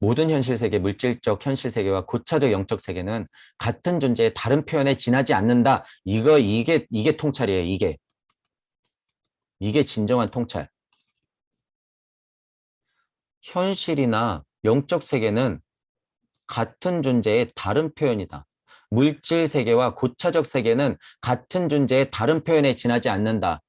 모든 현실 세계, 물질적 현실 세계와 고차적 영적 세계는 같은 존재의 다른 표현에 지나지 않는다. 이게 통찰이에요. 이게 진정한 통찰. 현실이나 영적 세계는 같은 존재의 다른 표현이다. 물질 세계와 고차적 세계는 같은 존재의 다른 표현에 지나지 않는다.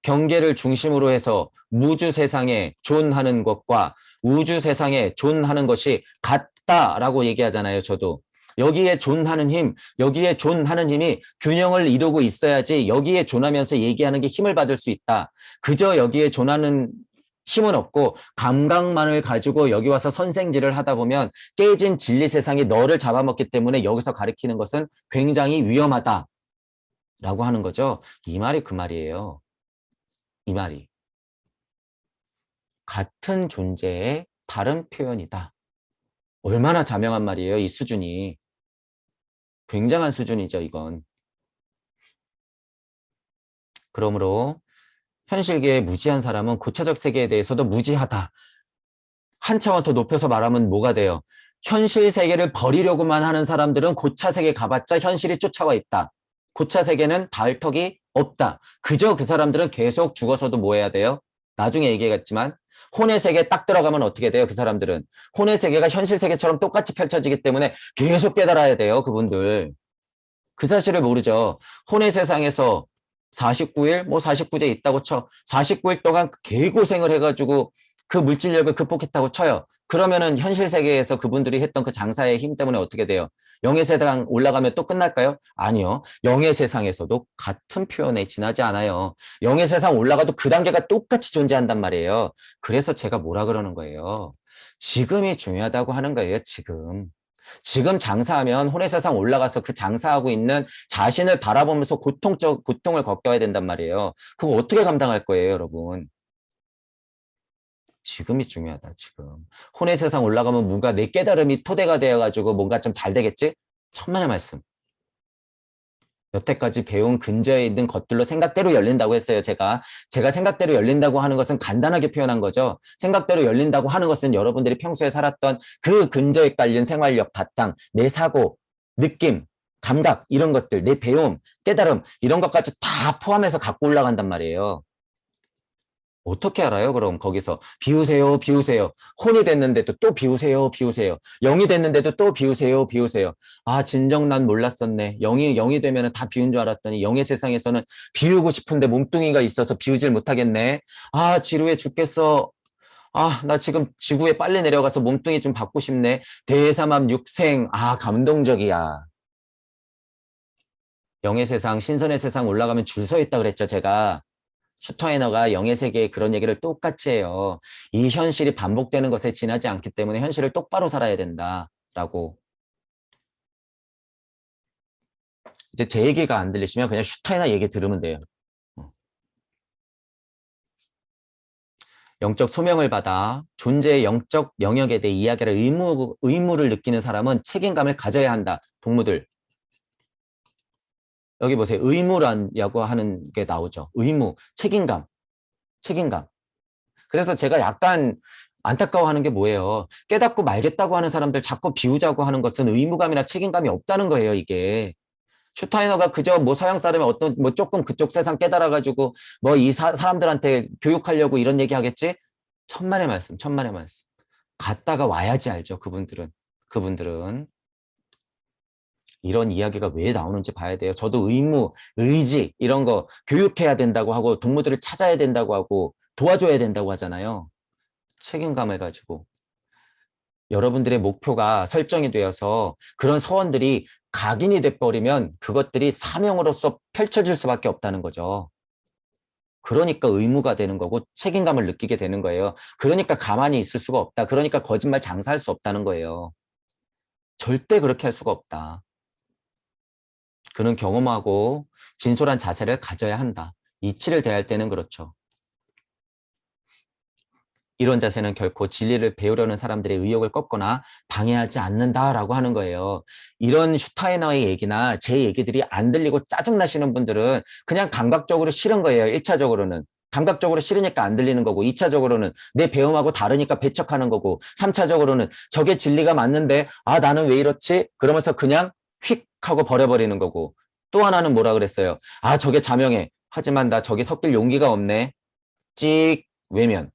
경계를 중심으로 해서 무주 세상에 존하는 것과 우주 세상에 존하는 것이 같다라고 얘기하잖아요. 저도. 여기에 존하는 힘, 여기에 존하는 힘이 균형을 이루고 있어야지 여기에 존하면서 얘기하는 게 힘을 받을 수 있다. 그저 여기에 존하는 힘은 없고 감각만을 가지고 여기 와서 선생질을 하다 보면 깨진 진리 세상이 너를 잡아먹기 때문에 여기서 가리키는 것은 굉장히 위험하다라고 하는 거죠. 이 말이 그 말이에요. 이 말이. 같은 존재의 다른 표현이다. 얼마나 자명한 말이에요. 이 수준이. 굉장한 수준이죠. 이건. 그러므로 현실계의 무지한 사람은 고차적 세계에 대해서도 무지하다. 한 차원 더 높여서 말하면 뭐가 돼요? 현실 세계를 버리려고만 하는 사람들은 고차 세계 가봤자 현실이 쫓아와 있다. 고차 세계는 닿을 턱이 없다. 그저 그 사람들은 계속 죽어서도 뭐 해야 돼요? 나중에 얘기했지만 혼의 세계에 딱 들어가면 어떻게 돼요? 그 사람들은. 혼의 세계가 현실 세계처럼 똑같이 펼쳐지기 때문에 계속 깨달아야 돼요. 그분들. 그 사실을 모르죠. 혼의 세상에서 49일, 뭐 49제 있다고 쳐. 49일 동안 개고생을 해가지고 그 물질력을 극복했다고 쳐요. 그러면은 현실 세계에서 그분들이 했던 그 장사의 힘 때문에 어떻게 돼요? 영의 세상 올라가면 또 끝날까요? 아니요. 영의 세상에서도 같은 표현에 지나지 않아요. 영의 세상 올라가도 그 단계가 똑같이 존재한단 말이에요. 그래서 제가 뭐라 그러는 거예요? 지금이 중요하다고 하는 거예요. 지금 장사하면 혼의 세상 올라가서 그 장사하고 있는 자신을 바라보면서 고통을 겪어야 된단 말이에요. 그거 어떻게 감당할 거예요, 여러분? 지금이 중요하다, 지금. 혼의 세상 올라가면 뭔가 내 깨달음이 토대가 되어가지고 뭔가 좀 잘 되겠지? 천만의 말씀. 여태까지 배운 근저에 있는 것들로 생각대로 열린다고 했어요, 제가 생각대로 열린다고 하는 것은 간단하게 표현한 거죠. 생각대로 열린다고 하는 것은 여러분들이 평소에 살았던 그 근저에 깔린 생활력 바탕, 내 사고, 느낌, 감각, 이런 것들, 내 배움, 깨달음, 이런 것까지 다 포함해서 갖고 올라간단 말이에요. 어떻게 알아요? 그럼 거기서 비우세요. 혼이 됐는데도 또 비우세요. 영이 됐는데도 또 비우세요. 아, 진정 난 몰랐었네. 영이 되면 다 비운 줄 알았더니 영의 세상에서는 비우고 싶은데 몸뚱이가 있어서 비우질 못하겠네. 아, 지루해 죽겠어. 아, 나 지금 지구에 빨리 내려가서 몸뚱이 좀 받고 싶네. 대사맘 육생. 아, 감동적이야. 영의 세상, 신선의 세상 올라가면 줄 서 있다 그랬죠, 제가. 슈터헤너가 영의 세계에 그런 얘기를 똑같이 해요. 이 현실이 반복되는 것에 지나지 않기 때문에 현실을 똑바로 살아야 된다라고. 이제 제 얘기가 안 들리시면 그냥 슈터헤너 얘기 들으면 돼요. 영적 소명을 받아 존재의 영적 영역에 대해 이야기할 의무를 느끼는 사람은 책임감을 가져야 한다. 동무들. 여기 보세요. 의무라고 하는 게 나오죠. 의무, 책임감. 그래서 제가 약간 안타까워하는 게 뭐예요? 깨닫고 말겠다고 하는 사람들 자꾸 비우자고 하는 것은 의무감이나 책임감이 없다는 거예요, 이게. 슈타이너가 그저 뭐 서양 사람이 어떤 뭐 조금 그쪽 세상 깨달아가지고 뭐 이 사람들한테 교육하려고 이런 얘기 하겠지? 천만의 말씀. 갔다가 와야지 알죠, 그분들은. 이런 이야기가 왜 나오는지 봐야 돼요. 저도 의무, 의지 이런 거 교육해야 된다고 하고 동무들을 찾아야 된다고 하고 도와줘야 된다고 하잖아요. 책임감을 가지고. 여러분들의 목표가 설정이 되어서 그런 서원들이 각인이 돼버리면 그것들이 사명으로서 펼쳐질 수밖에 없다는 거죠. 그러니까 의무가 되는 거고 책임감을 느끼게 되는 거예요. 그러니까 가만히 있을 수가 없다. 그러니까 거짓말 장사할 수 없다는 거예요. 절대 그렇게 할 수가 없다. 그는 경험하고 진솔한 자세를 가져야 한다. 이치를 대할 때는 그렇죠. 이런 자세는 결코 진리를 배우려는 사람들의 의욕을 꺾거나 방해하지 않는다라고 하는 거예요. 이런 슈타이너의 얘기나 제 얘기들이 안 들리고 짜증나시는 분들은 그냥 감각적으로 싫은 거예요. 1차적으로는. 감각적으로 싫으니까 안 들리는 거고 2차적으로는 내 배움하고 다르니까 배척하는 거고 3차적으로는 저게 진리가 맞는데 아 나는 왜 이렇지? 그러면서 그냥 휙 하고 버려버리는 거고 또 하나는 뭐라 그랬어요? 아 저게 자명해. 하지만 나 저게 섞일 용기가 없네. 찍 외면.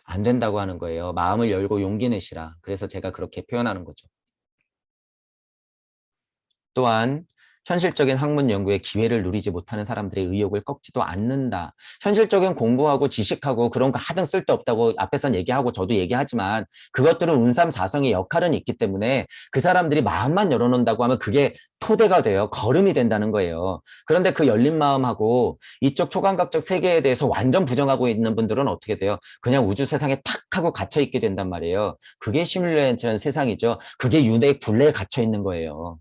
안 된다고 하는 거예요. 마음을 열고 용기 내시라. 그래서 제가 그렇게 표현하는 거죠. 또한 현실적인 학문 연구에 기회를 누리지 못하는 사람들의 의욕을 꺾지도 않는다. 현실적인 공부하고 지식하고 그런 거 하등 쓸데없다고 앞에선 얘기하고 저도 얘기하지만 그것들은 운삼사성의 역할은 있기 때문에 그 사람들이 마음만 열어놓는다고 하면 그게 토대가 돼요. 걸음이 된다는 거예요. 그런데 그 열린 마음하고 이쪽 초감각적 세계에 대해서 완전 부정하고 있는 분들은 어떻게 돼요? 그냥 우주 세상에 탁 하고 갇혀 있게 된단 말이에요. 그게 시뮬레이션 세상이죠. 그게 윤회 굴레에 갇혀 있는 거예요.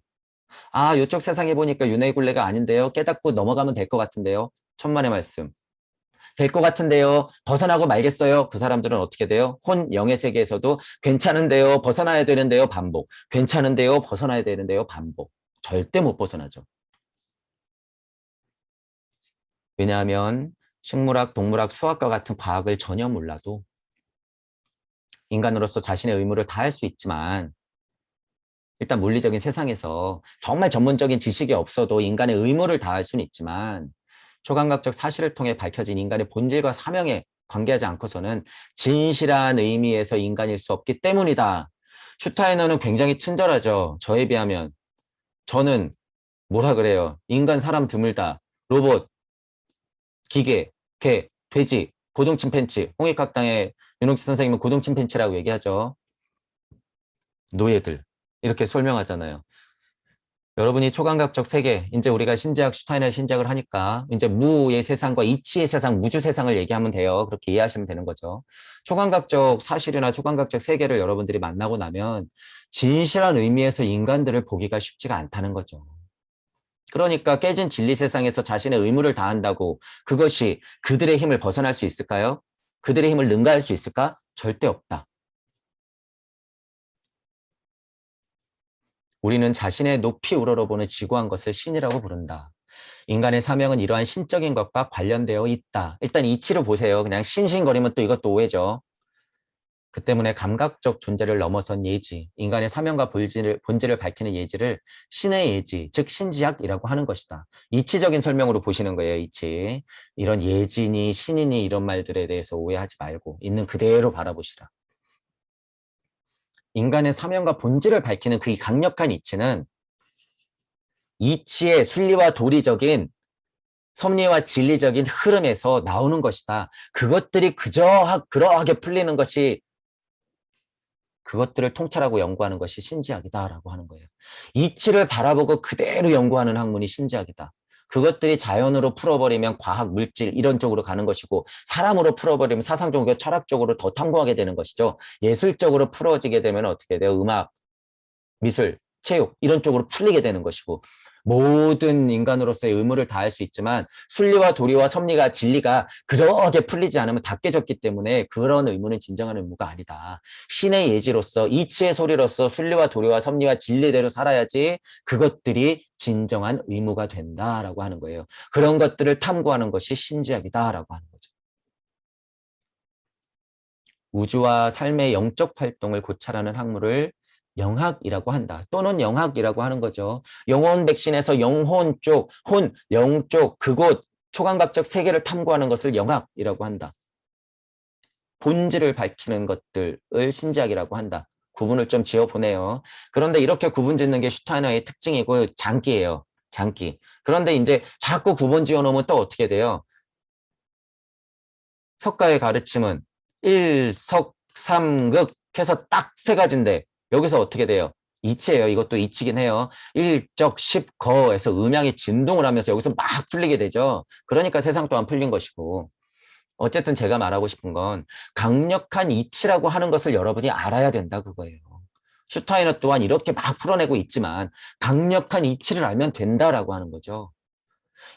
아, 이쪽 세상에 보니까 윤회 굴레가 아닌데요. 깨닫고 넘어가면 될 것 같은데요. 천만의 말씀. 될 것 같은데요. 벗어나고 말겠어요. 그 사람들은 어떻게 돼요? 혼, 영의 세계에서도 괜찮은데요. 벗어나야 되는데요. 반복. 괜찮은데요. 벗어나야 되는데요. 반복. 절대 못 벗어나죠. 왜냐하면 식물학, 동물학, 수학과 같은 과학을 전혀 몰라도 인간으로서 자신의 의무를 다할 수 있지만 일단 물리적인 세상에서 정말 전문적인 지식이 없어도 인간의 의무를 다할 수는 있지만 초감각적 사실을 통해 밝혀진 인간의 본질과 사명에 관계하지 않고서는 진실한 의미에서 인간일 수 없기 때문이다. 슈타이너는 굉장히 친절하죠. 저에 비하면. 저는 뭐라 그래요? 인간, 사람 드물다. 로봇, 기계, 개, 돼지, 고등침팬치. 홍익학당의 윤옥지 선생님은 고등침팬치라고 얘기하죠. 노예들. 이렇게 설명하잖아요. 여러분이 초감각적 세계, 이제 우리가 신지학, 슈타이너 신지학을 하니까 이제 무의 세상과 이치의 세상, 무주 세상을 얘기하면 돼요. 그렇게 이해하시면 되는 거죠. 초감각적 사실이나 초감각적 세계를 여러분들이 만나고 나면 진실한 의미에서 인간들을 보기가 쉽지가 않다는 거죠. 그러니까 깨진 진리 세상에서 자신의 의무를 다한다고 그것이 그들의 힘을 벗어날 수 있을까요? 그들의 힘을 능가할 수 있을까? 절대 없다. 우리는 자신의 높이 우러러보는 지고한 것을 신이라고 부른다. 인간의 사명은 이러한 신적인 것과 관련되어 있다. 일단 이치로 보세요. 그냥 싱싱거리면 또 이것도 오해죠. 그 때문에 감각적 존재를 넘어선 예지, 인간의 사명과 본질을 밝히는 예지를 신의 예지, 즉 신지학이라고 하는 것이다. 이치적인 설명으로 보시는 거예요. 이치. 이런 예지니 신이니 이런 말들에 대해서 오해하지 말고 있는 그대로 바라보시라. 인간의 사명과 본질을 밝히는 그 강력한 이치는 이치의 순리와 도리적인 섭리와 진리적인 흐름에서 나오는 것이다. 그것들이 그러하게 풀리는 것이 그것들을 통찰하고 연구하는 것이 신지학이다라고 하는 거예요. 이치를 바라보고 그대로 연구하는 학문이 신지학이다. 그것들이 자연으로 풀어버리면 과학, 물질 이런 쪽으로 가는 것이고 사람으로 풀어버리면 사상, 종교, 철학적으로 더 탐구하게 되는 것이죠. 예술적으로 풀어지게 되면 어떻게 돼요? 음악, 미술, 체육 이런 쪽으로 풀리게 되는 것이고 모든 인간으로서의 의무를 다할 수 있지만 순리와 도리와 섭리가 진리가 그렇게 풀리지 않으면 다 깨졌기 때문에 그런 의무는 진정한 의무가 아니다. 신의 예지로서 이치의 소리로서 순리와 도리와 섭리와 진리대로 살아야지 그것들이 진정한 의무가 된다라고 하는 거예요. 그런 것들을 탐구하는 것이 신지학이다라고 하는 거죠. 우주와 삶의 영적 활동을 고찰하는 학문을 영학이라고 한다. 또는 영학이라고 하는 거죠. 영혼 백신에서 영혼 쪽, 영 쪽, 그곳, 초감각적 세계를 탐구하는 것을 영학이라고 한다. 본질을 밝히는 것들을 신지학이라고 한다. 구분을 좀 지어보네요. 그런데 이렇게 구분 짓는 게 슈타이너의 특징이고 장기예요. 장기. 그런데 이제 자꾸 구분 지어놓으면 또 어떻게 돼요? 석가의 가르침은 일석삼극 해서 딱 세 가지인데 여기서 어떻게 돼요? 이치예요. 이것도 이치긴 해요. 일적십거에서 음양이 진동을 하면서 여기서 막 풀리게 되죠. 그러니까 세상 또한 풀린 것이고 어쨌든 제가 말하고 싶은 건 강력한 이치라고 하는 것을 여러분이 알아야 된다 그거예요. 슈타이너 또한 이렇게 막 풀어내고 있지만 강력한 이치를 알면 된다라고 하는 거죠.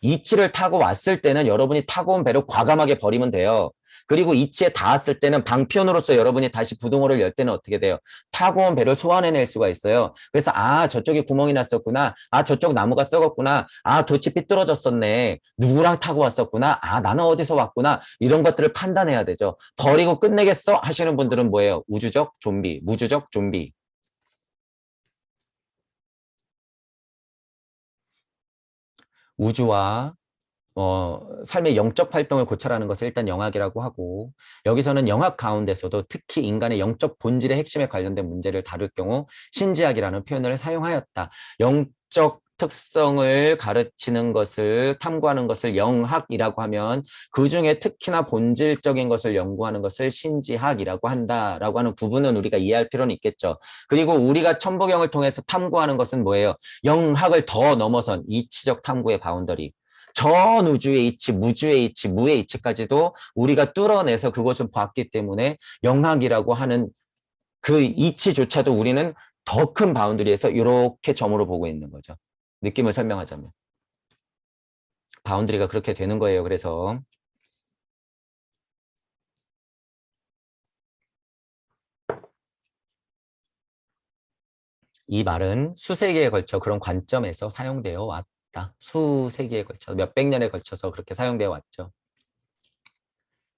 이치를 타고 왔을 때는 여러분이 타고 온 배를 과감하게 버리면 돼요. 그리고 이치에 닿았을 때는 방편으로서 여러분이 다시 부동호를 열 때는 어떻게 돼요? 타고 온 배를 소환해낼 수가 있어요. 그래서 아 저쪽에 구멍이 났었구나. 아 저쪽 나무가 썩었구나. 아 돛이 삐뚤어졌었네. 누구랑 타고 왔었구나. 아 나는 어디서 왔구나. 이런 것들을 판단해야 되죠. 버리고 끝내겠어 하시는 분들은 뭐예요? 우주적 좀비, 무주적 좀비. 우주와 삶의 영적 활동을 고찰하는 것을 일단 영학이라고 하고 여기서는 영학 가운데서도 특히 인간의 영적 본질의 핵심에 관련된 문제를 다룰 경우 신지학이라는 표현을 사용하였다. 영적 특성을 가르치는 것을 탐구하는 것을 영학이라고 하면 그중에 특히나 본질적인 것을 연구하는 것을 신지학이라고 한다라고 하는 구분은 우리가 이해할 필요는 있겠죠. 그리고 우리가 천부경을 통해서 탐구하는 것은 뭐예요? 영학을 더 넘어선 이치적 탐구의 바운더리. 전 우주의 이치, 무주의 이치, 무의 이치까지도 우리가 뚫어내서 그것을 봤기 때문에 영학이라고 하는 그 이치조차도 우리는 더 큰 바운드리에서 이렇게 점으로 보고 있는 거죠. 느낌을 설명하자면. 바운드리가 그렇게 되는 거예요. 그래서 이 말은 수세기에 걸쳐 그런 관점에서 사용되어 왔다. 수세기에 걸쳐 몇백 년에 걸쳐서 그렇게 사용되어 왔죠.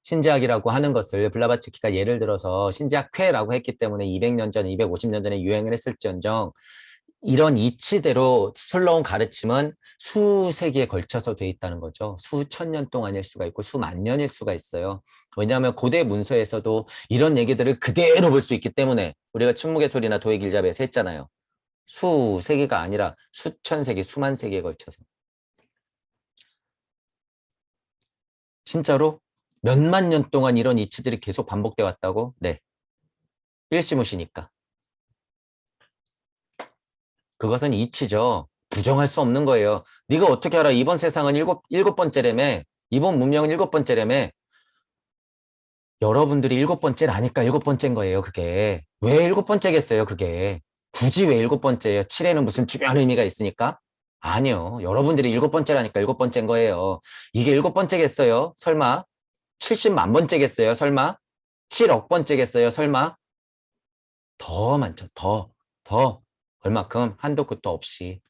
신지학이라고 하는 것을 블라바츠키가 예를 들어서 신지학회라고 했기 때문에 200년 전, 250년 전에 유행을 했을지언정 이런 이치대로 흘러온 가르침은 수세기에 걸쳐서 돼 있다는 거죠. 수천 년 동안일 수가 있고 수만 년일 수가 있어요. 왜냐하면 고대 문서에서도 이런 얘기들을 그대로 볼 수 있기 때문에 우리가 침묵의 소리나 도의 길잡이에서 했잖아요. 수세기가 아니라 수천 세기, 수만 세기에 걸쳐서. 진짜로 몇만 년 동안 이런 이치들이 계속 반복돼 왔다고? 네. 일시무시니까. 그것은 이치죠. 부정할 수 없는 거예요. 네가 어떻게 알아? 이번 세상은 일곱 번째라며. 이번 문명은 일곱 번째라며. 여러분들이 일곱 번째라니까 일곱 번째인 거예요, 그게. 왜 일곱 번째겠어요, 그게. 굳이 왜 일곱 번째예요? 7에는 무슨 중요한 의미가 있으니까? 아니요. 여러분들이 일곱 번째라니까 일곱 번째인 거예요. 이게 일곱 번째겠어요? 설마? 70만 번째겠어요? 설마? 7억 번째겠어요? 설마? 더 많죠. 더. 얼마큼? 한도 끝도 없이.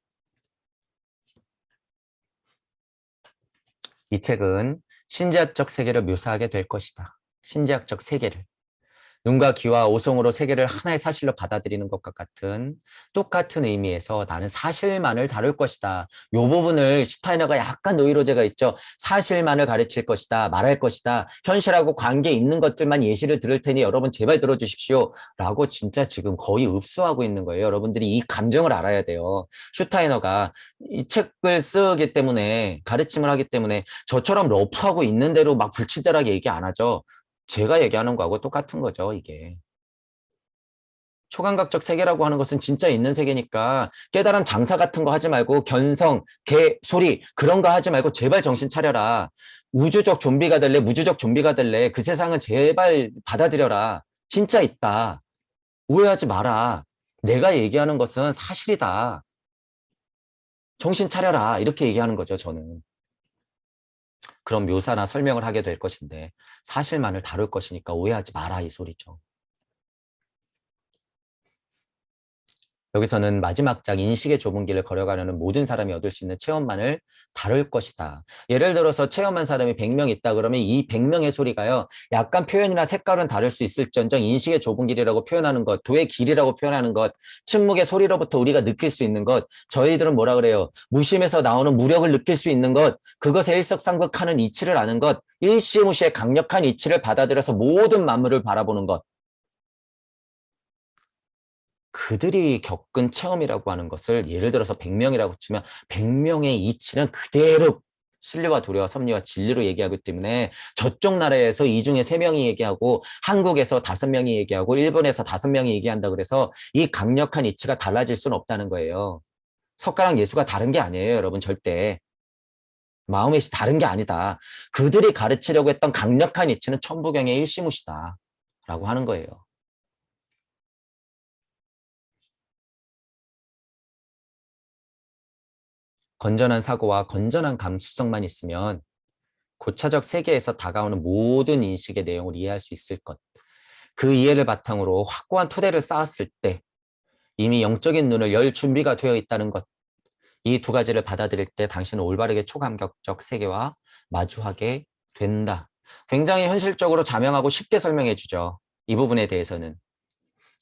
이 책은 신지학적 세계를 묘사하게 될 것이다. 신지학적 세계를. 눈과 귀와 오성으로 세계를 하나의 사실로 받아들이는 것과 같은 똑같은 의미에서 나는 사실만을 다룰 것이다. 이 부분을 슈타이너가 약간 노이로제가 있죠. 사실만을 가르칠 것이다. 말할 것이다. 현실하고 관계 있는 것들만 예시를 들을 테니 여러분 제발 들어주십시오. 라고 진짜 지금 거의 읍수하고 있는 거예요. 여러분들이 이 감정을 알아야 돼요. 슈타이너가 이 책을 쓰기 때문에 가르침을 하기 때문에 저처럼 러프하고 있는 대로 막 불친절하게 얘기 안 하죠. 제가 얘기하는 거하고 똑같은 거죠, 이게. 초감각적 세계라고 하는 것은 진짜 있는 세계니까 깨달음 장사 같은 거 하지 말고 견성, 개, 소리 그런 거 하지 말고 제발 정신 차려라. 우주적 좀비가 될래, 무주적 좀비가 될래. 그 세상은 제발 받아들여라. 진짜 있다. 오해하지 마라. 내가 얘기하는 것은 사실이다. 정신 차려라. 이렇게 얘기하는 거죠, 저는. 그런 묘사나 설명을 하게 될 것인데 사실만을 다룰 것이니까 오해하지 마라 이 소리죠. 여기서는 마지막 장 인식의 좁은 길을 걸어가려는 모든 사람이 얻을 수 있는 체험만을 다룰 것이다. 예를 들어서 체험한 사람이 100명 있다 그러면 이 100명의 소리가요. 약간 표현이나 색깔은 다를 수 있을지언정 인식의 좁은 길이라고 표현하는 것, 도의 길이라고 표현하는 것, 침묵의 소리로부터 우리가 느낄 수 있는 것, 저희들은 뭐라 그래요? 무심에서 나오는 무력을 느낄 수 있는 것, 그것에 일석삼극하는 이치를 아는 것, 일시무시의 강력한 이치를 받아들여서 모든 만물을 바라보는 것. 그들이 겪은 체험이라고 하는 것을 예를 들어서 100명이라고 치면 100명의 이치는 그대로 신뢰와 도리와 섭리와 진리로 얘기하기 때문에 저쪽 나라에서 이 중에 3명이 얘기하고 한국에서 5명이 얘기하고 일본에서 5명이 얘기한다 그래서 이 강력한 이치가 달라질 수는 없다는 거예요. 석가랑 예수가 다른 게 아니에요, 여러분 절대. 마음의 시 다른 게 아니다. 그들이 가르치려고 했던 강력한 이치는 천부경의 일시무시다 라고 하는 거예요. 건전한 사고와 건전한 감수성만 있으면 고차적 세계에서 다가오는 모든 인식의 내용을 이해할 수 있을 것. 그 이해를 바탕으로 확고한 토대를 쌓았을 때 이미 영적인 눈을 열 준비가 되어 있다는 것. 이 두 가지를 받아들일 때 당신은 올바르게 초감격적 세계와 마주하게 된다. 굉장히 현실적으로 자명하고 쉽게 설명해 주죠. 이 부분에 대해서는.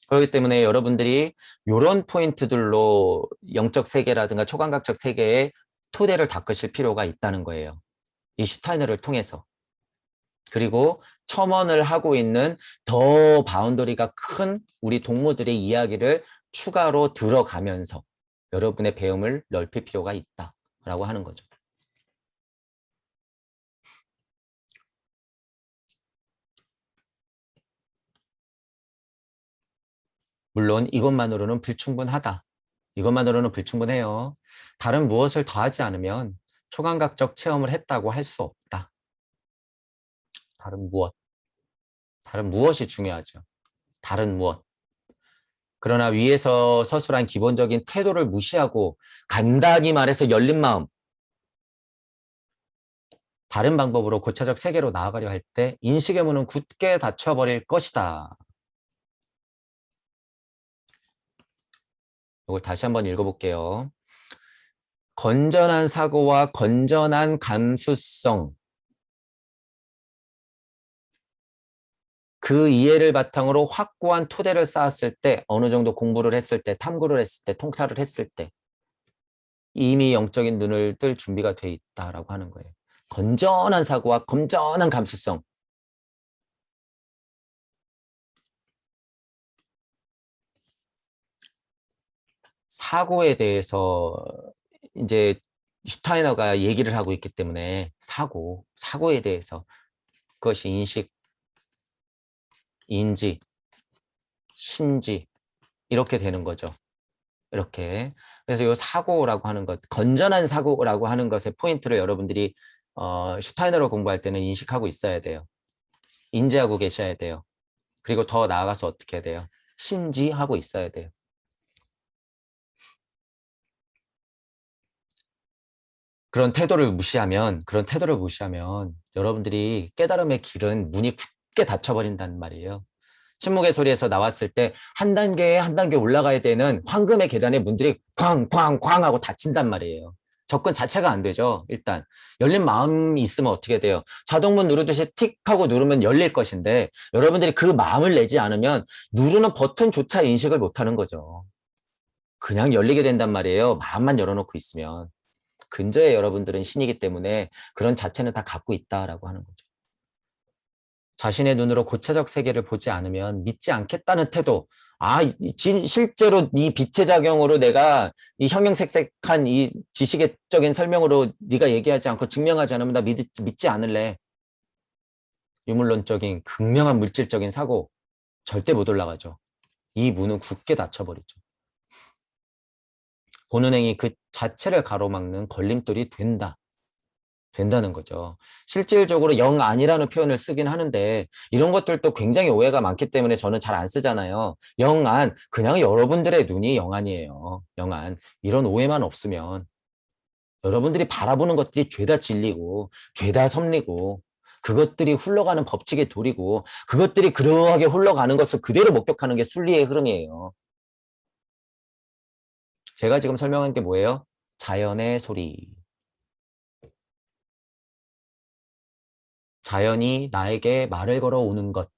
그렇기 때문에 여러분들이 이런 포인트들로 영적 세계라든가 초감각적 세계의 토대를 닦으실 필요가 있다는 거예요. 이 슈타이너를 통해서. 그리고 첨언을 하고 있는 더 바운더리가 큰 우리 동무들의 이야기를 추가로 들어가면서 여러분의 배움을 넓힐 필요가 있다라고 하는 거죠. 물론 이것만으로는 불충분하다. 이것만으로는 불충분해요. 다른 무엇을 더하지 않으면 초감각적 체험을 했다고 할 수 없다. 다른 무엇. 다른 무엇이 중요하죠. 다른 무엇. 그러나 위에서 서술한 기본적인 태도를 무시하고 간단히 말해서 열린 마음, 다른 방법으로 고차적 세계로 나아가려 할 때 인식의 문은 굳게 닫혀버릴 것이다. 이걸 다시 한번 읽어볼게요. 건전한 사고와 건전한 감수성, 그 이해를 바탕으로 확고한 토대를 쌓았을 때, 어느 정도 공부를 했을 때, 탐구를 했을 때, 통찰을 했을 때 이미 영적인 눈을 뜰 준비가 돼 있다라고 하는 거예요. 건전한 사고와 건전한 감수성. 사고에 대해서 이제 슈타이너가 얘기를 하고 있기 때문에 사고에 대해서 그것이 인식, 인지, 신지 이렇게 되는 거죠. 이렇게. 그래서 이 사고라고 하는 것, 건전한 사고라고 하는 것의 포인트를 여러분들이 슈타이너로 공부할 때는 인식하고 있어야 돼요. 인지하고 계셔야 돼요. 그리고 더 나아가서 어떻게 해야 돼요? 신지하고 있어야 돼요. 그런 태도를 무시하면 여러분들이 깨달음의 길은 문이 굳게 닫혀버린다는 말이에요. 침묵의 소리에서 나왔을 때 한 단계 한 단계 올라가야 되는 황금의 계단의 문들이 쾅쾅쾅 하고 닫힌단 말이에요. 접근 자체가 안 되죠. 일단 열린 마음이 있으면 어떻게 돼요? 자동문 누르듯이 틱 하고 누르면 열릴 것인데 여러분들이 그 마음을 내지 않으면 누르는 버튼조차 인식을 못하는 거죠. 그냥 열리게 된단 말이에요. 마음만 열어놓고 있으면. 근저에 여러분들은 신이기 때문에 그런 자체는 다 갖고 있다라고 하는 거죠. 자신의 눈으로 고차적 세계를 보지 않으면 믿지 않겠다는 태도. 실제로 이 빛의 작용으로 내가 이 형형색색한 이 지식적인 설명으로 네가 얘기하지 않고 증명하지 않으면 나 믿지 않을래. 유물론적인 극명한 물질적인 사고 절대 못 올라가죠. 이 문은 굳게 닫혀버리죠. 보는 행위 그 자체를 가로막는 걸림돌이 된다는 거죠. 실질적으로 영 아니라는 표현을 쓰긴 하는데 이런 것들도 굉장히 오해가 많기 때문에 저는 잘 안 쓰잖아요. 영안, 그냥 여러분들의 눈이 영안이에요. 영안. 이런 오해만 없으면 여러분들이 바라보는 것들이 죄다 진리고 죄다 섭리고 그것들이 흘러가는 법칙의 도리고 그것들이 그러하게 흘러가는 것을 그대로 목격하는 게 순리의 흐름이에요. 제가 지금 설명한 게 뭐예요? 자연의 소리. 자연이 나에게 말을 걸어오는 것.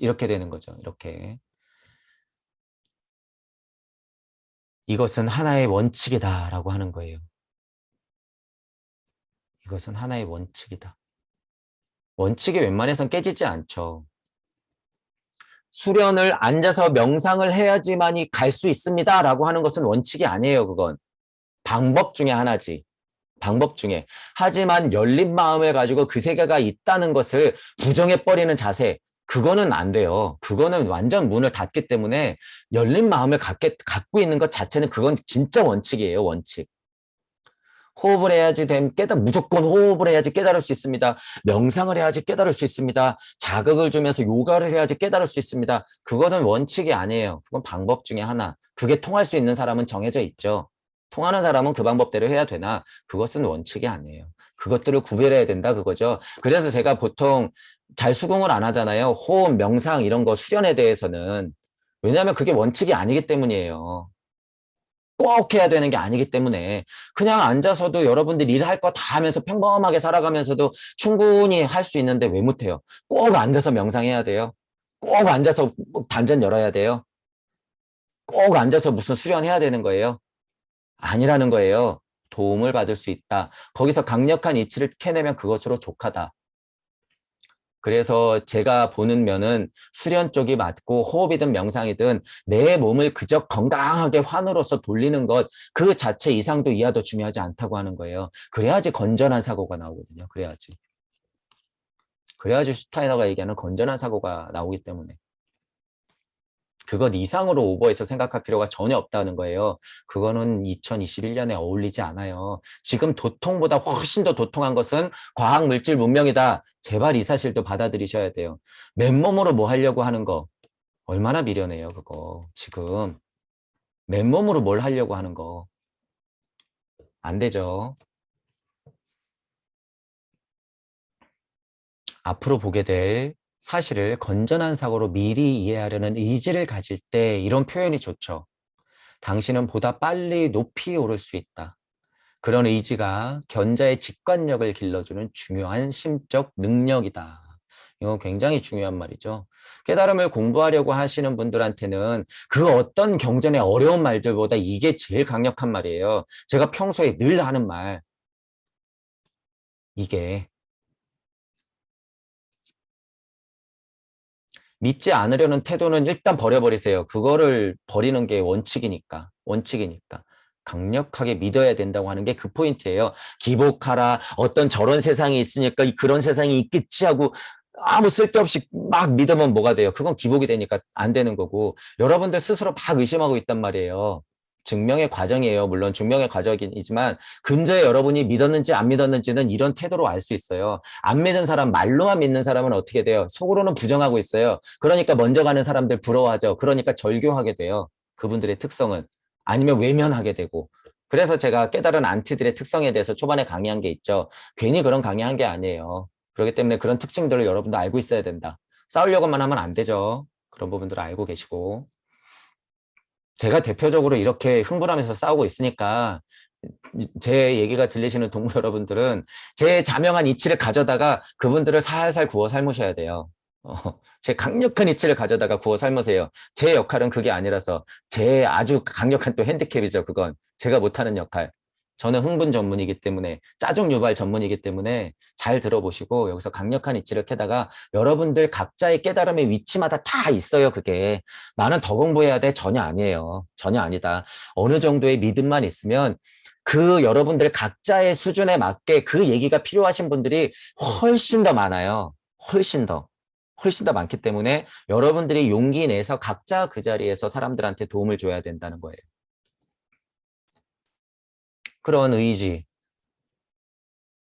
이렇게 되는 거죠. 이렇게. 이것은 하나의 원칙이다라고 하는 거예요. 이것은 하나의 원칙이다. 원칙이 웬만해선 깨지지 않죠. 수련을 앉아서 명상을 해야지만이 갈 수 있습니다라고 하는 것은 원칙이 아니에요. 그건 방법 중에 하나지. 방법 중에. 하지만 열린 마음을 가지고 그 세계가 있다는 것을 부정해버리는 자세, 그거는 안 돼요. 그거는 완전 문을 닫기 때문에 열린 마음을 갖고 있는 것 자체는 그건 진짜 원칙이에요. 원칙. 호흡을 해야지 무조건 호흡을 해야지 깨달을 수 있습니다. 명상을 해야지 깨달을 수 있습니다. 자극을 주면서 요가를 해야지 깨달을 수 있습니다. 그거는 원칙이 아니에요. 그건 방법 중에 하나. 그게 통할 수 있는 사람은 정해져 있죠. 통하는 사람은 그 방법대로 해야 되나? 그것은 원칙이 아니에요. 그것들을 구별해야 된다 그거죠. 그래서 제가 보통 잘 수긍을 안 하잖아요. 호흡, 명상 이런 거 수련에 대해서는. 왜냐하면 그게 원칙이 아니기 때문이에요. 꼭 해야 되는 게 아니기 때문에 그냥 앉아서도 여러분들 일할 거 다 하면서 평범하게 살아가면서도 충분히 할 수 있는데 왜 못해요? 꼭 앉아서 명상해야 돼요. 꼭 앉아서 단전 열어야 돼요. 꼭 앉아서 무슨 수련해야 되는 거예요. 아니라는 거예요. 도움을 받을 수 있다. 거기서 강력한 이치를 캐내면 그것으로 족하다. 그래서 제가 보는 면은 수련 쪽이 맞고 호흡이든 명상이든 내 몸을 그저 건강하게 환으로서 돌리는 것 그 자체 이상도 이하도 중요하지 않다고 하는 거예요. 그래야지 건전한 사고가 나오거든요. 그래야지. 그래야지 슈타이너가 얘기하는 건전한 사고가 나오기 때문에. 그것 이상으로 오버해서 생각할 필요가 전혀 없다는 거예요. 그거는 2021년에 어울리지 않아요. 지금 도통보다 훨씬 더 도통한 것은 과학 물질 문명이다. 제발 이 사실도 받아들이셔야 돼요. 맨몸으로 뭐 하려고 하는 거 얼마나 미련해요, 그거. 지금 맨몸으로 뭘 하려고 하는 거 안 되죠. 앞으로 보게 될 사실을 건전한 사고로 미리 이해하려는 의지를 가질 때 이런 표현이 좋죠. 당신은 보다 빨리 높이 오를 수 있다. 그런 의지가 견자의 직관력을 길러주는 중요한 심적 능력이다. 이거 굉장히 중요한 말이죠. 깨달음을 공부하려고 하시는 분들한테는 그 어떤 경전의 어려운 말들보다 이게 제일 강력한 말이에요. 제가 평소에 늘 하는 말. 이게 믿지 않으려는 태도는 일단 버려버리세요. 그거를 버리는 게 원칙이니까. 원칙이니까. 강력하게 믿어야 된다고 하는 게 그 포인트예요. 기복하라. 어떤 저런 세상이 있으니까 그런 세상이 있겠지 하고 아무 쓸데없이 막 믿으면 뭐가 돼요? 그건 기복이 되니까 안 되는 거고 여러분들 스스로 막 의심하고 있단 말이에요. 증명의 과정이에요. 물론 증명의 과정이지만 근저에 여러분이 믿었는지 안 믿었는지는 이런 태도로 알 수 있어요. 안 믿은 사람, 말로만 믿는 사람은 어떻게 돼요? 속으로는 부정하고 있어요. 그러니까 먼저 가는 사람들 부러워하죠. 그러니까 절교하게 돼요. 그분들의 특성은. 아니면 외면하게 되고. 그래서 제가 깨달은 안티들의 특성에 대해서 초반에 강의한 게 있죠. 괜히 그런 강의한 게 아니에요. 그렇기 때문에 그런 특징들을 여러분도 알고 있어야 된다. 싸우려고만 하면 안 되죠. 그런 부분들을 알고 계시고. 제가 대표적으로 이렇게 흥분하면서 싸우고 있으니까 제 얘기가 들리시는 동물 여러분들은 제 자명한 이치를 가져다가 그분들을 살살 구워 삶으셔야 돼요. 제 강력한 이치를 가져다가 구워 삶으세요. 제 역할은 그게 아니라서 제 아주 강력한 또 핸디캡이죠. 그건 제가 못하는 역할. 저는 흥분 전문이기 때문에 짜증 유발 전문이기 때문에 잘 들어보시고 여기서 강력한 이치를 캐다가 여러분들 각자의 깨달음의 위치마다 다 있어요. 그게 나는 더 공부해야 돼 전혀 아니에요. 전혀 아니다. 어느 정도의 믿음만 있으면 그 여러분들 각자의 수준에 맞게 그 얘기가 필요하신 분들이 훨씬 더 많아요. 훨씬 더. 훨씬 더 많기 때문에 여러분들이 용기 내서 각자 그 자리에서 사람들한테 도움을 줘야 된다는 거예요. 그런 의지,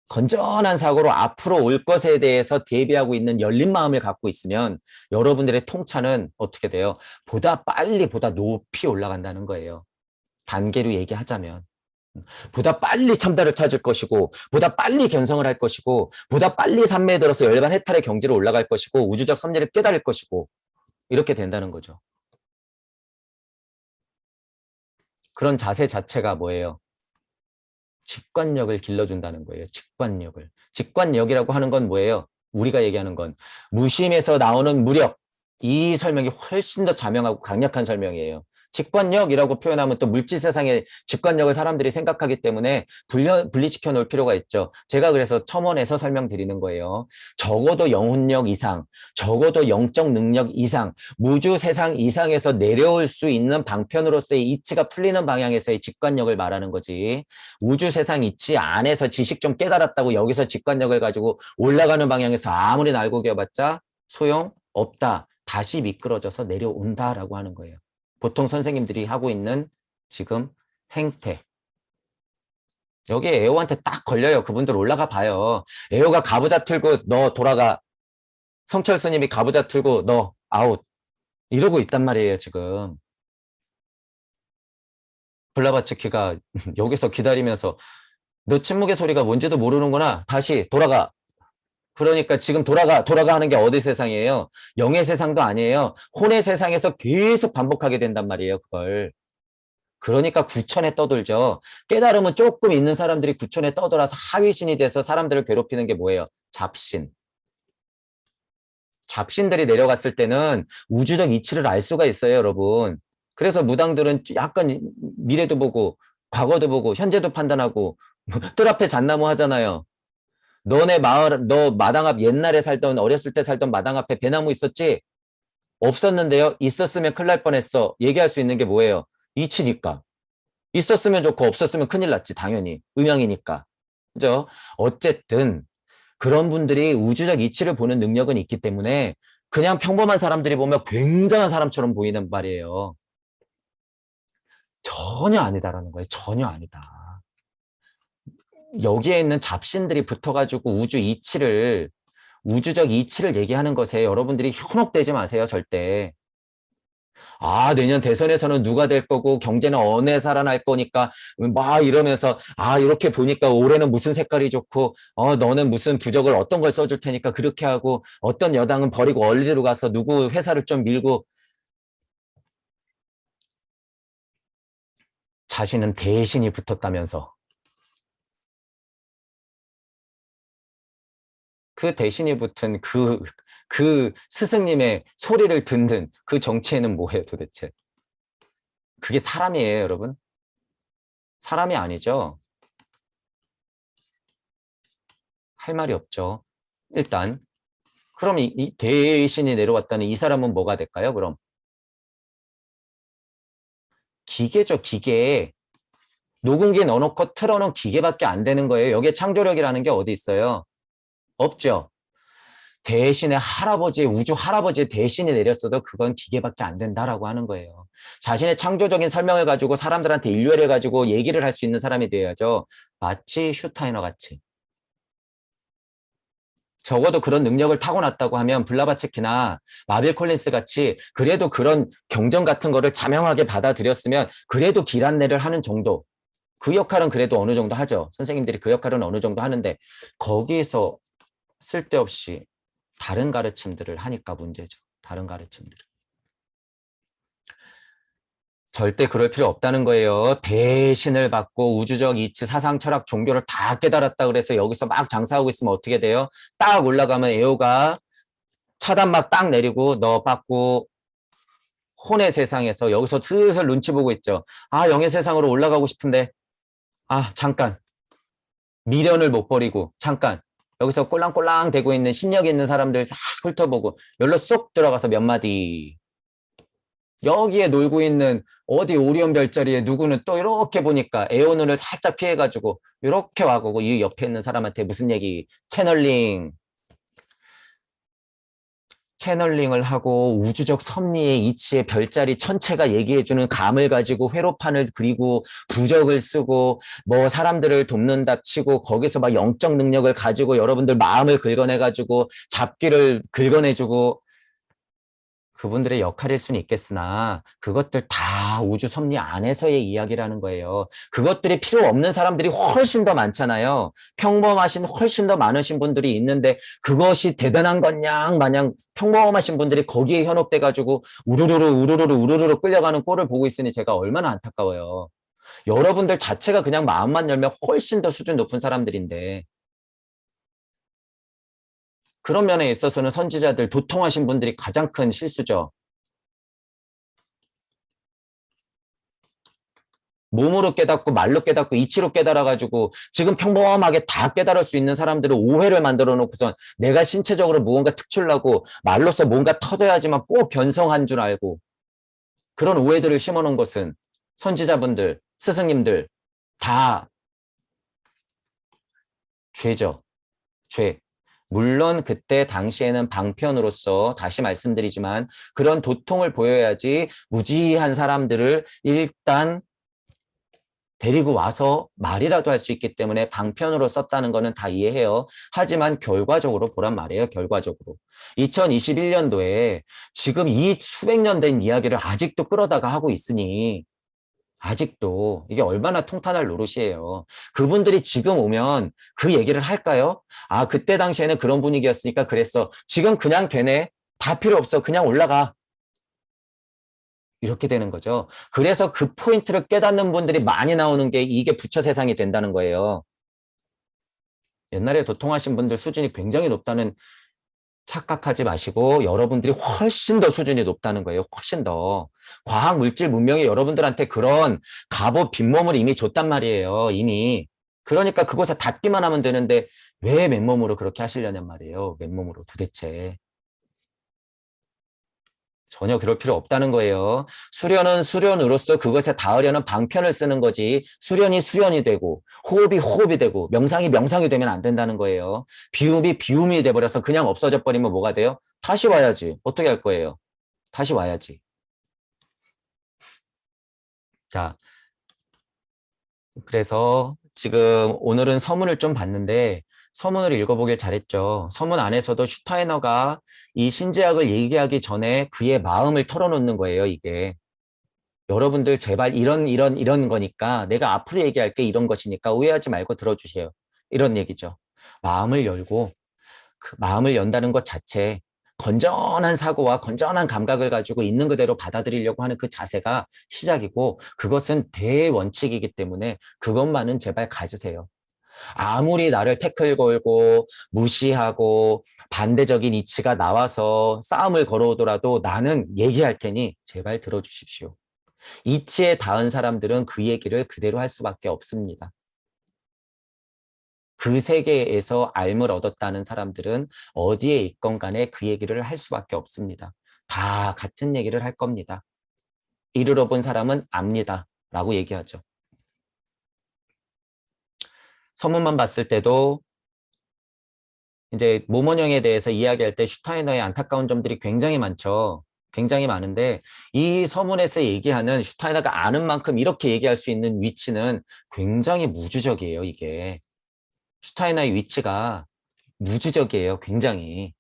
건전한 사고로 앞으로 올 것에 대해서 대비하고 있는 열린 마음을 갖고 있으면 여러분들의 통찰은 어떻게 돼요? 보다 빨리, 보다 높이 올라간다는 거예요. 단계로 얘기하자면. 보다 빨리 참다를 찾을 것이고 보다 빨리 견성을 할 것이고 보다 빨리 산매에 들어서 열반 해탈의 경지로 올라갈 것이고 우주적 섭리를 깨달을 것이고 이렇게 된다는 거죠. 그런 자세 자체가 뭐예요? 직관력을 길러준다는 거예요. 직관력을. 직관력이라고 하는 건 뭐예요? 우리가 얘기하는 건 무심에서 나오는 무력. 이 설명이 훨씬 더 자명하고 강력한 설명이에요. 직관력이라고 표현하면 또 물질 세상의 직관력을 사람들이 생각하기 때문에 분리시켜 놓을 필요가 있죠. 제가 그래서 첨언해서 설명드리는 거예요. 적어도 영혼력 이상, 적어도 영적 능력 이상, 무주 세상 이상에서 내려올 수 있는 방편으로서의 이치가 풀리는 방향에서의 직관력을 말하는 거지. 우주 세상 이치 안에서 지식 좀 깨달았다고 여기서 직관력을 가지고 올라가는 방향에서 아무리 날고 겨봤자 소용없다. 다시 미끄러져서 내려온다라고 하는 거예요. 보통 선생님들이 하고 있는 지금 행태. 여기 에오한테 딱 걸려요. 그분들 올라가 봐요. 에오가 가부좌 틀고 너 돌아가. 성철 스님이 가부좌 틀고 너 아웃. 이러고 있단 말이에요, 지금. 블라바츠키가 여기서 기다리면서 너 침묵의 소리가 뭔지도 모르는구나. 다시 돌아가. 그러니까 지금 돌아가 하는 게 어디 세상이에요? 영의 세상도 아니에요. 혼의 세상에서 계속 반복하게 된단 말이에요, 그걸. 그러니까 구천에 떠돌죠. 깨달음은 조금 있는 사람들이 구천에 떠돌아서 하위신이 돼서 사람들을 괴롭히는 게 뭐예요? 잡신. 잡신들이 내려갔을 때는 우주적 이치를 알 수가 있어요, 여러분. 그래서 무당들은 약간 미래도 보고 과거도 보고 현재도 판단하고 뜰 앞에 잣나무 하잖아요. 너네 마을, 너 마당 앞 옛날에 살던 어렸을 때 살던 마당 앞에 배나무 있었지? 없었는데요. 있었으면 큰일 날 뻔했어. 얘기할 수 있는 게 뭐예요? 이치니까. 있었으면 좋고 없었으면 큰일 났지, 당연히. 음양이니까. 그죠? 어쨌든 그런 분들이 우주적 이치를 보는 능력은 있기 때문에 그냥 평범한 사람들이 보면 굉장한 사람처럼 보이는 말이에요. 전혀 아니다라는 거예요. 전혀 아니다. 여기에 있는 잡신들이 붙어가지고 우주적 이치를 얘기하는 것에 여러분들이 현혹되지 마세요, 절대. 아, 내년 대선에서는 누가 될 거고 경제는 어느 살아날 거니까 막 이러면서 이렇게 보니까 올해는 무슨 색깔이 좋고 너는 무슨 부적을 어떤 걸 써줄 테니까 그렇게 하고 어떤 여당은 버리고 어디로 가서 누구 회사를 좀 밀고 자신은 대신이 붙었다면서 그 대신이 붙은 그 스승님의 소리를 듣는 그 정체는 뭐예요, 도대체? 그게 사람이에요, 여러분? 사람이 아니죠? 할 말이 없죠. 일단 그럼 이 대신이 내려왔다는 이 사람은 뭐가 될까요, 그럼? 기계죠, 기계. 녹음기 넣어놓고 틀어놓은 기계밖에 안 되는 거예요. 여기에 창조력이라는 게 어디 있어요? 없죠. 대신에 우주 할아버지의 대신이 내렸어도 그건 기계밖에 안 된다라고 하는 거예요. 자신의 창조적인 설명을 가지고 사람들한테 인류애를 가지고 얘기를 할 수 있는 사람이 되어야죠. 마치 슈타이너 같이. 적어도 그런 능력을 타고났다고 하면 블라바츠키나 마빌 콜린스 같이 그래도 그런 경전 같은 거를 자명하게 받아들였으면 그래도 길 안내를 하는 정도. 그 역할은 그래도 어느 정도 하죠. 선생님들이 그 역할은 어느 정도 하는데 거기서 쓸데없이 다른 가르침들을 하니까 문제죠. 다른 가르침들을. 절대 그럴 필요 없다는 거예요. 대신을 받고 우주적 이치, 사상, 철학, 종교를 다 깨달았다 그래서 여기서 막 장사하고 있으면 어떻게 돼요? 딱 올라가면 에오가 차단 막 딱 내리고 너 받고 혼의 세상에서 여기서 슬슬 눈치 보고 있죠. 영의 세상으로 올라가고 싶은데 잠깐 미련을 못 버리고 잠깐 여기서 꼴랑꼴랑 대고 있는 신력 있는 사람들 싹 훑어보고 열로 쏙 들어가서 몇 마디 여기에 놀고 있는 어디 오리온 별자리에 누구는 또 이렇게 보니까 에어 눈을 살짝 피해가지고 이렇게 와보고 이 옆에 있는 사람한테 무슨 얘기 채널링을 하고 우주적 섭리의 이치의 별자리 천체가 얘기해주는 감을 가지고 회로판을 그리고 부적을 쓰고 뭐 사람들을 돕는다 치고 거기서 막 영적 능력을 가지고 여러분들 마음을 긁어내가지고 잡기를 긁어내주고 그분들의 역할일 수는 있겠으나 그것들 다 우주 섭리 안에서의 이야기라는 거예요. 그것들이 필요 없는 사람들이 훨씬 더 많잖아요. 평범하신 훨씬 더 많으신 분들이 있는데 그것이 대단한 것냥 마냥 평범하신 분들이 거기에 현혹돼가지고 우르르르 끌려가는 꼴을 보고 있으니 제가 얼마나 안타까워요. 여러분들 자체가 그냥 마음만 열면 훨씬 더 수준 높은 사람들인데 그런 면에 있어서는 선지자들 도통하신 분들이 가장 큰 실수죠. 몸으로 깨닫고 말로 깨닫고 이치로 깨달아가지고 지금 평범하게 다 깨달을 수 있는 사람들은 오해를 만들어 놓고선 내가 신체적으로 무언가 특출나고 말로써 뭔가 터져야지만 꼭 변성한 줄 알고 그런 오해들을 심어놓은 것은 선지자분들, 스승님들 다 죄죠. 죄. 물론 그때 당시에는 방편으로서 다시 말씀드리지만 그런 도통을 보여야지 무지한 사람들을 일단 데리고 와서 말이라도 할 수 있기 때문에 방편으로 썼다는 거는 다 이해해요. 하지만 결과적으로 보란 말이에요. 결과적으로. 2021년도에 지금 이 수백 년 된 이야기를 아직도 끌어다가 하고 있으니 아직도 이게 얼마나 통탄할 노릇이에요. 그분들이 지금 오면 그 얘기를 할까요? 아, 그때 당시에는 그런 분위기였으니까 그랬어. 지금 그냥 되네. 다 필요 없어. 그냥 올라가. 이렇게 되는 거죠. 그래서 그 포인트를 깨닫는 분들이 많이 나오는 게 이게 부처 세상이 된다는 거예요. 옛날에 도통하신 분들 수준이 굉장히 높다는 착각하지 마시고 여러분들이 훨씬 더 수준이 높다는 거예요. 훨씬 더. 과학, 물질, 문명이 여러분들한테 그런 갑옷, 빈몸을 이미 줬단 말이에요. 이미. 그러니까 그곳에 닿기만 하면 되는데 왜 맨몸으로 그렇게 하시려냔 말이에요. 맨몸으로 도대체. 전혀 그럴 필요 없다는 거예요. 수련은 수련으로서 그것에 닿으려는 방편을 쓰는 거지 수련이 수련이 되고 호흡이 호흡이 되고 명상이 명상이 되면 안 된다는 거예요. 비움이 비움이 돼버려서 그냥 없어져 버리면 뭐가 돼요? 다시 와야지. 어떻게 할 거예요? 다시 와야지. 자, 그래서 지금 오늘은 서문을 좀 봤는데 서문을 읽어보길 잘했죠. 서문 안에서도 슈타이너가 이 신제약을 얘기하기 전에 그의 마음을 털어놓는 거예요, 이게. 여러분들 제발 이런 거니까 내가 앞으로 얘기할 게 이런 것이니까 오해하지 말고 들어주세요. 이런 얘기죠. 마음을 열고 그 마음을 연다는 것 자체 건전한 사고와 건전한 감각을 가지고 있는 그대로 받아들이려고 하는 그 자세가 시작이고 그것은 대원칙이기 때문에 그것만은 제발 가지세요. 아무리 나를 태클 걸고 무시하고 반대적인 이치가 나와서 싸움을 걸어오더라도 나는 얘기할 테니 제발 들어주십시오. 이치에 닿은 사람들은 그 얘기를 그대로 할 수밖에 없습니다. 그 세계에서 알을 얻었다는 사람들은 어디에 있건 간에 그 얘기를 할 수밖에 없습니다. 다 같은 얘기를 할 겁니다. 이르러 본 사람은 압니다. 라고 얘기하죠. 서문만 봤을 때도 이제 모모형에 대해서 이야기할 때 슈타이너의 안타까운 점들이 굉장히 많죠. 굉장히 많은데 이 서문에서 얘기하는 슈타이너가 아는 만큼 이렇게 얘기할 수 있는 위치는 굉장히 무주적이에요. 이게. 슈타이너의 위치가 무주적이에요. 굉장히.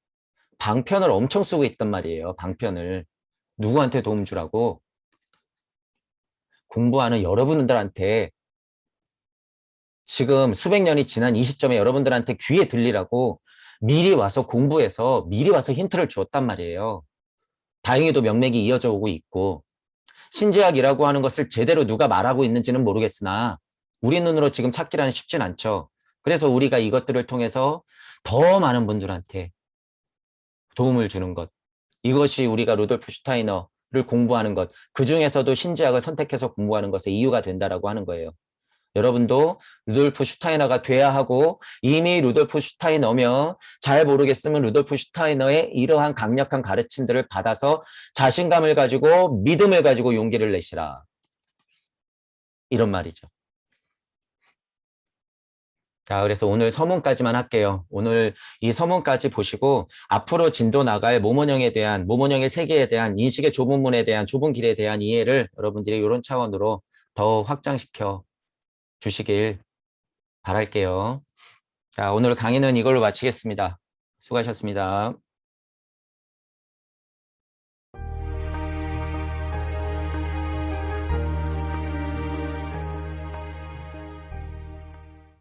방편을 엄청 쓰고 있단 말이에요. 방편을. 누구한테 도움 주라고? 공부하는 여러분들한테 지금 수백 년이 지난 이 시점에 여러분들한테 귀에 들리라고 미리 와서 공부해서 미리 와서 힌트를 주었단 말이에요. 다행히도 명맥이 이어져 오고 있고 신제약이라고 하는 것을 제대로 누가 말하고 있는지는 모르겠으나 우리 눈으로 지금 찾기라는 쉽진 않죠. 그래서 우리가 이것들을 통해서 더 많은 분들한테 도움을 주는 것. 이것이 우리가 루돌프 슈타이너를 공부하는 것, 그중에서도 신제약을 선택해서 공부하는 것의 이유가 된다라고 하는 거예요. 여러분도 루돌프 슈타이너가 돼야 하고 이미 루돌프 슈타이너며 잘 모르겠으면 루돌프 슈타이너의 이러한 강력한 가르침들을 받아서 자신감을 가지고 믿음을 가지고 용기를 내시라. 이런 말이죠. 자, 그래서 오늘 서문까지만 할게요. 오늘 이 서문까지 보시고 앞으로 진도 나갈 모모형에 대한 모모형의 세계에 대한 인식의 좁은 문에 대한 좁은 길에 대한 이해를 여러분들이 이런 차원으로 더 확장시켜 주시길 바랄게요. 자, 오늘 강의는 이걸로 마치겠습니다. 수고하셨습니다.